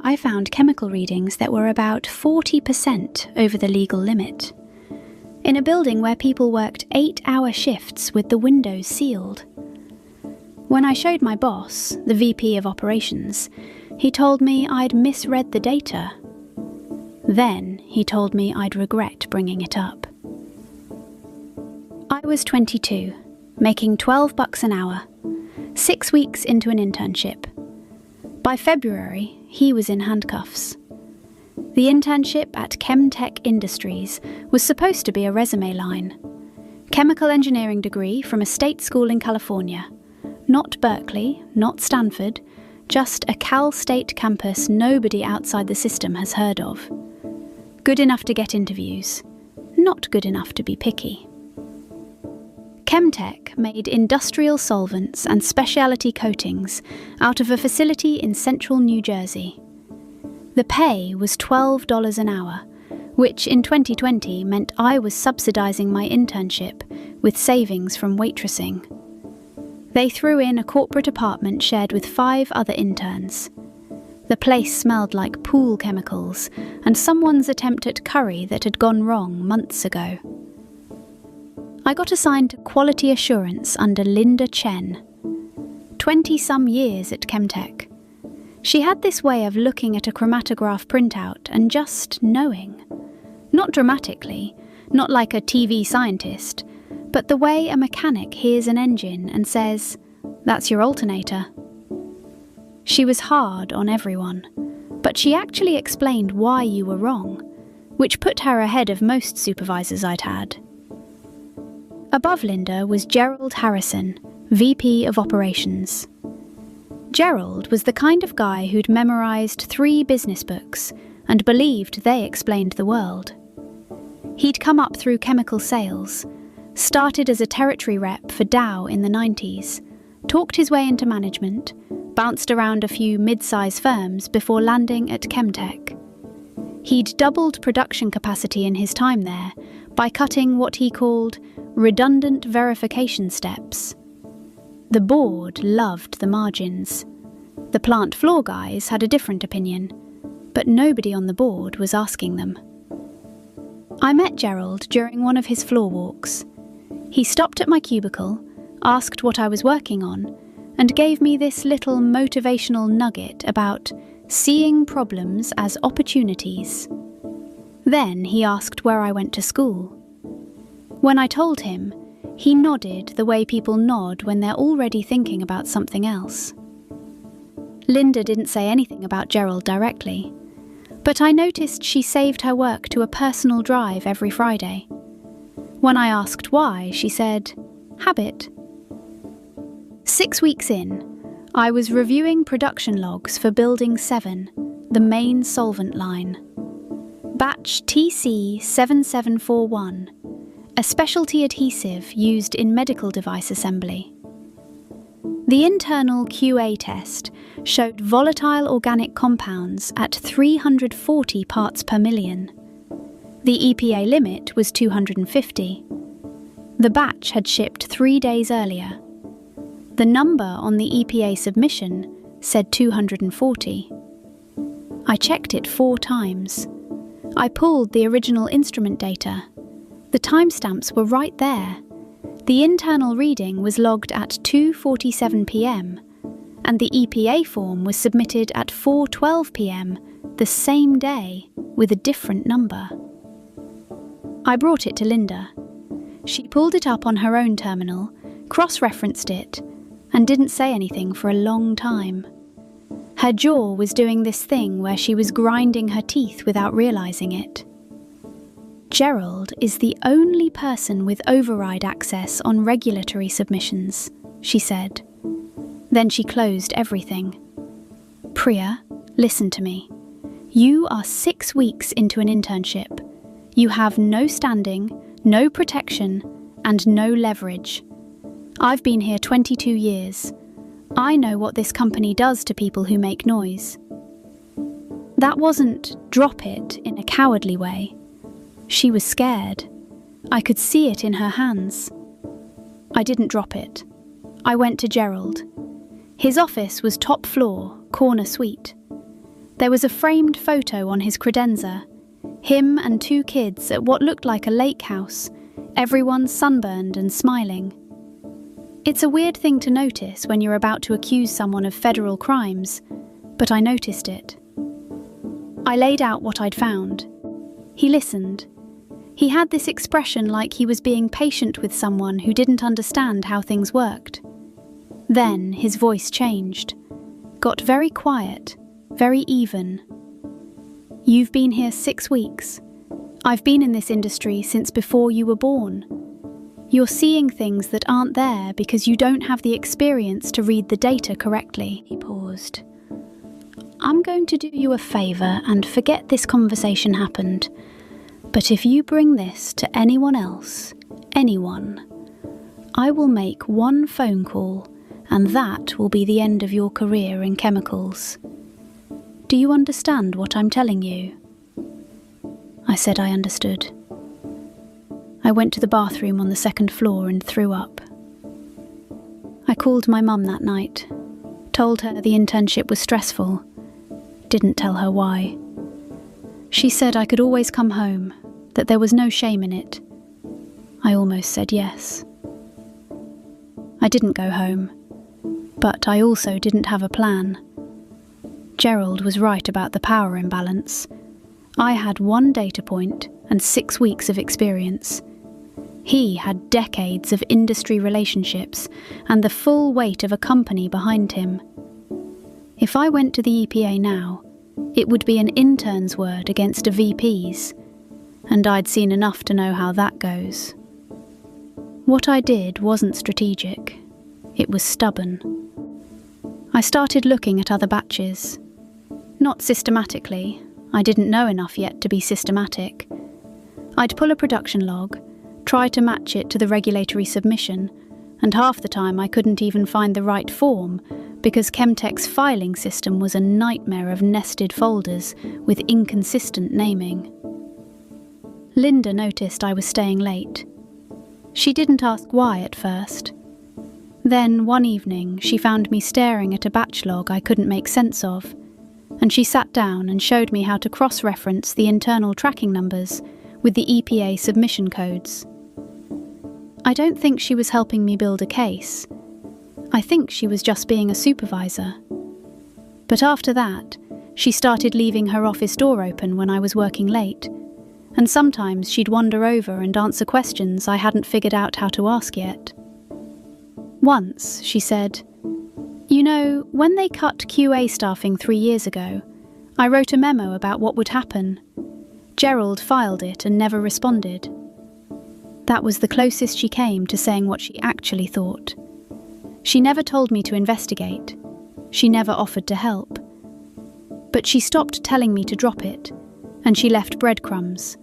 I found chemical readings that were about 40% over the legal limit, in a building where people worked 8-hour shifts with the windows sealed. When I showed my boss, the VP of Operations, he told me I'd misread the data. Then he told me I'd regret bringing it up. I was 22, making $12 an hour, 6 weeks into an internship. By February, he was in handcuffs. The internship at ChemTech Industries was supposed to be a resume line. Chemical engineering degree from a state school in California. Not Berkeley, not Stanford, just a Cal State campus nobody outside the system has heard of. Good enough to get interviews, not good enough to be picky. ChemTech made industrial solvents and specialty coatings out of a facility in central New Jersey. The pay was $12 an hour, which in 2020 meant I was subsidizing my internship with savings from waitressing. They threw in a corporate apartment shared with 5 other interns. The place smelled like pool chemicals and someone's attempt at curry that had gone wrong months ago. I got assigned to quality assurance under Linda Chen. 20-some years at ChemTech. She had this way of looking at a chromatograph printout and just knowing. Not dramatically, not like a TV scientist, but the way a mechanic hears an engine and says, "That's your alternator." She was hard on everyone, but she actually explained why you were wrong, which put her ahead of most supervisors I'd had. Above Linda was Gerald Harrison, VP of Operations. Gerald was the kind of guy who'd memorized 3 business books and believed they explained the world. He'd come up through chemical sales, started as a territory rep for Dow in the 90s, talked his way into management, bounced around a few mid-size firms before landing at ChemTech. He'd doubled production capacity in his time there by cutting what he called redundant verification steps. The board loved the margins. The plant floor guys had a different opinion, but nobody on the board was asking them. I met Gerald during one of his floor walks. He stopped at my cubicle, asked what I was working on, and gave me this little motivational nugget about seeing problems as opportunities. Then he asked where I went to school. When I told him, he nodded the way people nod when they're already thinking about something else. Linda didn't say anything about Gerald directly, but I noticed she saved her work to a personal drive every Friday. When I asked why, she said, "Habit." 6 weeks in, I was reviewing production logs for Building 7, the main solvent line. Batch TC7741, a specialty adhesive used in medical device assembly. The internal QA test showed volatile organic compounds at 340 parts per million. The EPA limit was 250. The batch had shipped 3 days earlier. The number on the EPA submission said 240. I checked it 4 times. I pulled the original instrument data. The timestamps were right there. The internal reading was logged at 2:47 p.m. and the EPA form was submitted at 4:12 p.m. the same day with a different number. I brought it to Linda. She pulled it up on her own terminal, cross-referenced it, and didn't say anything for a long time. Her jaw was doing this thing where she was grinding her teeth without realizing it. Gerald is the only person with override access on regulatory submissions, she said. Then she closed everything. Priya, listen to me. You are 6 weeks into an internship. You have no standing, no protection, and no leverage. I've been here 22 years. I know what this company does to people who make noise. That wasn't drop it in a cowardly way. She was scared. I could see it in her hands. I didn't drop it. I went to Gerald. His office was top floor, corner suite. There was a framed photo on his credenza, him and 2 kids at what looked like a lake house, everyone sunburned and smiling. It's a weird thing to notice when you're about to accuse someone of federal crimes, but I noticed it. I laid out what I'd found. He listened. He had this expression like he was being patient with someone who didn't understand how things worked. Then his voice changed, got very quiet, very even. "You've been here 6 weeks. I've been in this industry since before you were born. You're seeing things that aren't there because you don't have the experience to read the data correctly." He paused. "I'm going to do you a favour and forget this conversation happened. But if you bring this to anyone else, anyone, I will make one phone call and that will be the end of your career in chemicals. Do you understand what I'm telling you?" I said I understood. I went to the bathroom on the 2nd floor and threw up. I called my mum that night, told her the internship was stressful, didn't tell her why. She said I could always come home, that there was no shame in it. I almost said yes. I didn't go home, but I also didn't have a plan. Gerald was right about the power imbalance. I had 1 data point and 6 weeks of experience. He had decades of industry relationships and the full weight of a company behind him. If I went to the EPA now, it would be an intern's word against a VP's, and I'd seen enough to know how that goes. What I did wasn't strategic, it was stubborn. I started looking at other batches. Not systematically, I didn't know enough yet to be systematic. I'd pull a production log, try to match it to the regulatory submission, and half the time I couldn't even find the right form because ChemTech's filing system was a nightmare of nested folders with inconsistent naming. Linda noticed I was staying late. She didn't ask why at first. Then, one evening, she found me staring at a batch log I couldn't make sense of, and she sat down and showed me how to cross-reference the internal tracking numbers with the EPA submission codes. I don't think she was helping me build a case. I think she was just being a supervisor. But after that, she started leaving her office door open when I was working late, and sometimes she'd wander over and answer questions I hadn't figured out how to ask yet. Once, she said, "You know, when they cut QA staffing 3 years ago, I wrote a memo about what would happen. Gerald filed it and never responded." That was the closest she came to saying what she actually thought. She never told me to investigate. She never offered to help. But she stopped telling me to drop it, and she left breadcrumbs,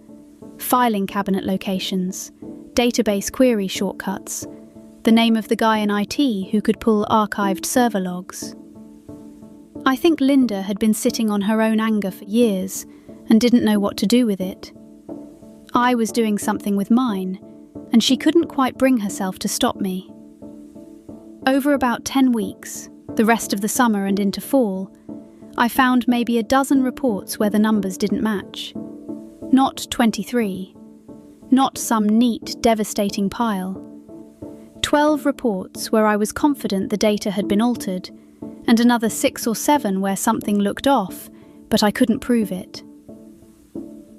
filing cabinet locations, database query shortcuts, the name of the guy in IT who could pull archived server logs. I think Linda had been sitting on her own anger for years and didn't know what to do with it. I was doing something with mine, and she couldn't quite bring herself to stop me. Over about 10 weeks, the rest of the summer and into fall, I found maybe a dozen reports where the numbers didn't match. Not 23. Not some neat, devastating pile. 12 reports where I was confident the data had been altered, and another 6 or 7 where something looked off, but I couldn't prove it.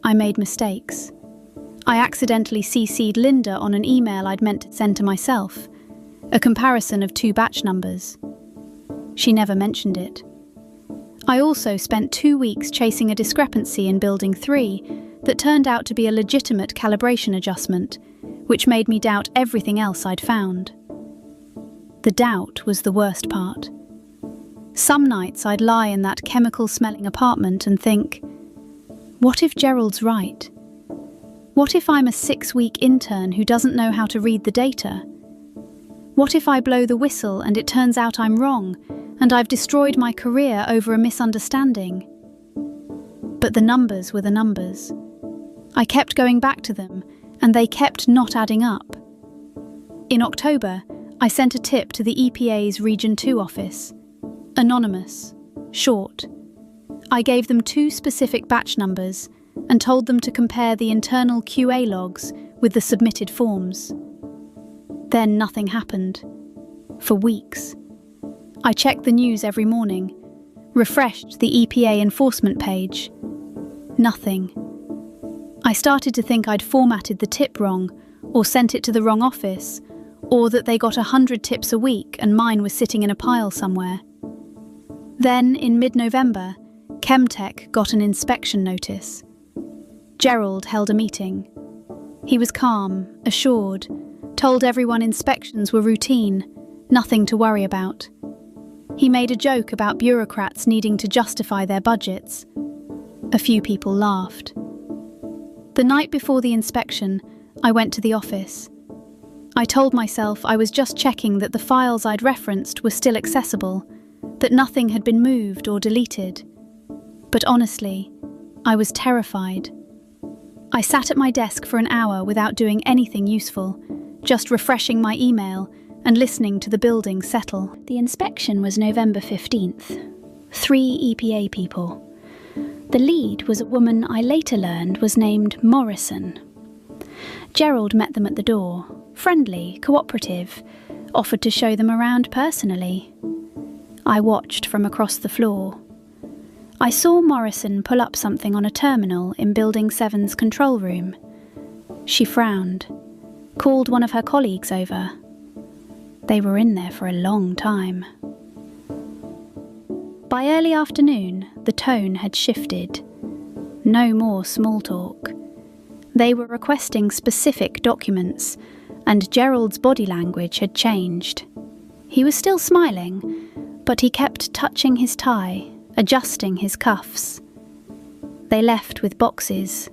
I made mistakes. I accidentally CC'd Linda on an email I'd meant to send to myself, a comparison of 2 batch numbers. She never mentioned it. I also spent 2 weeks chasing a discrepancy in Building 3 that turned out to be a legitimate calibration adjustment, which made me doubt everything else I'd found. The doubt was the worst part. Some nights I'd lie in that chemical-smelling apartment and think, what if Gerald's right? What if I'm a 6-week intern who doesn't know how to read the data? What if I blow the whistle and it turns out I'm wrong, and I've destroyed my career over a misunderstanding? But the numbers were the numbers. I kept going back to them, and they kept not adding up. In October, I sent a tip to the EPA's Region 2 office. Anonymous. Short. I gave them 2 specific batch numbers and told them to compare the internal QA logs with the submitted forms. Then nothing happened. For weeks. I checked the news every morning, refreshed the EPA enforcement page. Nothing. I started to think I'd formatted the tip wrong, or sent it to the wrong office, or that they got 100 tips a week and mine was sitting in a pile somewhere. Then, in mid-November, ChemTech got an inspection notice. Gerald held a meeting. He was calm, assured, told everyone inspections were routine, nothing to worry about. He made a joke about bureaucrats needing to justify their budgets. A few people laughed. The night before the inspection, I went to the office. I told myself I was just checking that the files I'd referenced were still accessible, that nothing had been moved or deleted. But honestly, I was terrified. I sat at my desk for an hour without doing anything useful, just refreshing my email and listening to the building settle. The inspection was November 15th. 3 EPA people. The lead was a woman I later learned was named Morrison. Gerald met them at the door, friendly, cooperative, offered to show them around personally. I watched from across the floor. I saw Morrison pull up something on a terminal in Building 7's control room. She frowned, called one of her colleagues over. They were in there for a long time. By early afternoon, the tone had shifted. No more small talk. They were requesting specific documents, and Gerald's body language had changed. He was still smiling, but he kept touching his tie, adjusting his cuffs. They left with boxes,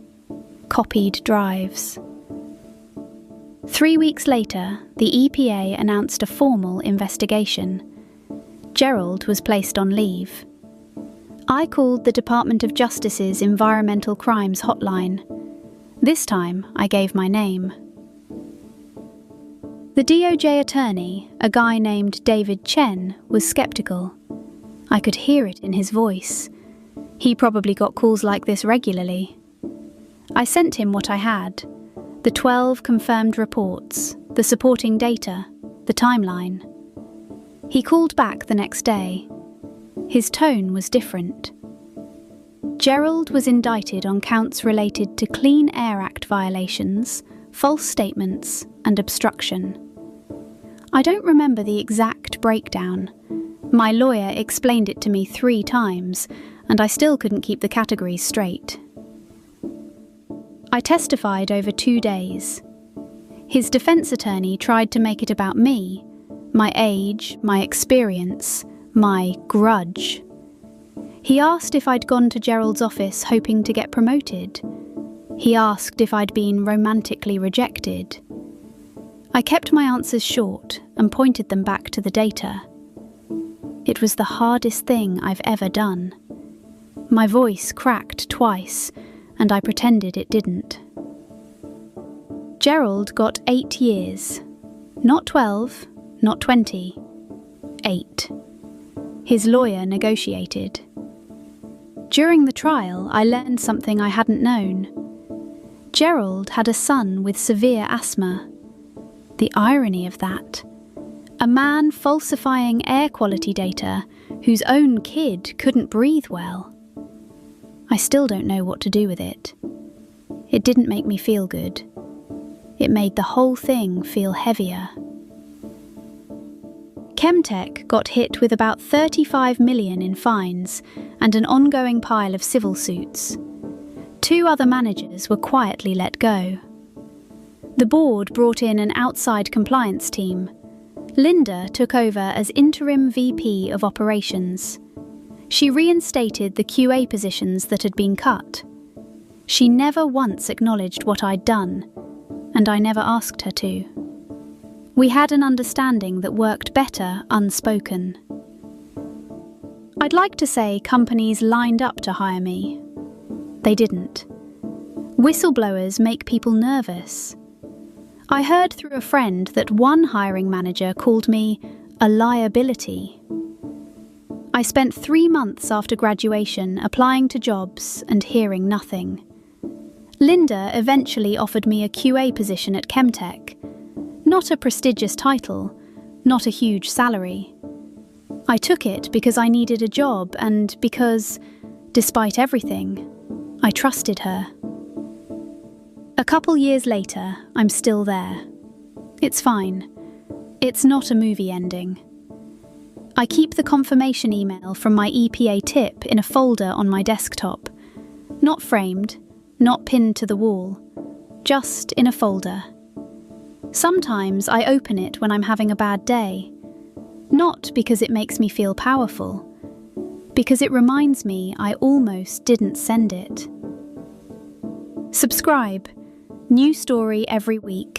copied drives. 3 weeks later, the EPA announced a formal investigation. Gerald was placed on leave. I called the Department of Justice's Environmental Crimes hotline. This time, I gave my name. The DOJ attorney, a guy named David Chen, was skeptical. I could hear it in his voice. He probably got calls like this regularly. I sent him what I had. The 12 confirmed reports, the supporting data, the timeline. He called back the next day. His tone was different. Gerald was indicted on counts related to Clean Air Act violations, false statements, and obstruction. I don't remember the exact breakdown. My lawyer explained it to me 3 times, and I still couldn't keep the categories straight. I testified over 2 days. His defense attorney tried to make it about me, my age, my experience, my grudge. He asked if I'd gone to Gerald's office hoping to get promoted. He asked if I'd been romantically rejected. I kept my answers short and pointed them back to the data. It was the hardest thing I've ever done. My voice cracked twice, and I pretended it didn't. Gerald got 8 years. Not 12, not 20. 8. His lawyer negotiated. During the trial, I learned something I hadn't known. Gerald had a son with severe asthma. The irony of that. A man falsifying air quality data whose own kid couldn't breathe well. I still don't know what to do with it. It didn't make me feel good. It made the whole thing feel heavier. ChemTech got hit with about 35 million in fines and an ongoing pile of civil suits. 2 other managers were quietly let go. The board brought in an outside compliance team. Linda took over as interim VP of operations. She reinstated the QA positions that had been cut. She never once acknowledged what I'd done, and I never asked her to. We had an understanding that worked better unspoken. I'd like to say companies lined up to hire me. They didn't. Whistleblowers make people nervous. I heard through a friend that one hiring manager called me a liability. I spent 3 months after graduation applying to jobs and hearing nothing. Linda eventually offered me a QA position at ChemTech. Not a prestigious title, not a huge salary. I took it because I needed a job and because, despite everything, I trusted her. A couple years later, I'm still there. It's fine. It's not a movie ending. I keep the confirmation email from my EPA tip in a folder on my desktop. Not framed, not pinned to the wall, just in a folder. Sometimes I open it when I'm having a bad day. Not because it makes me feel powerful, because it reminds me I almost didn't send it. Subscribe. New story every week.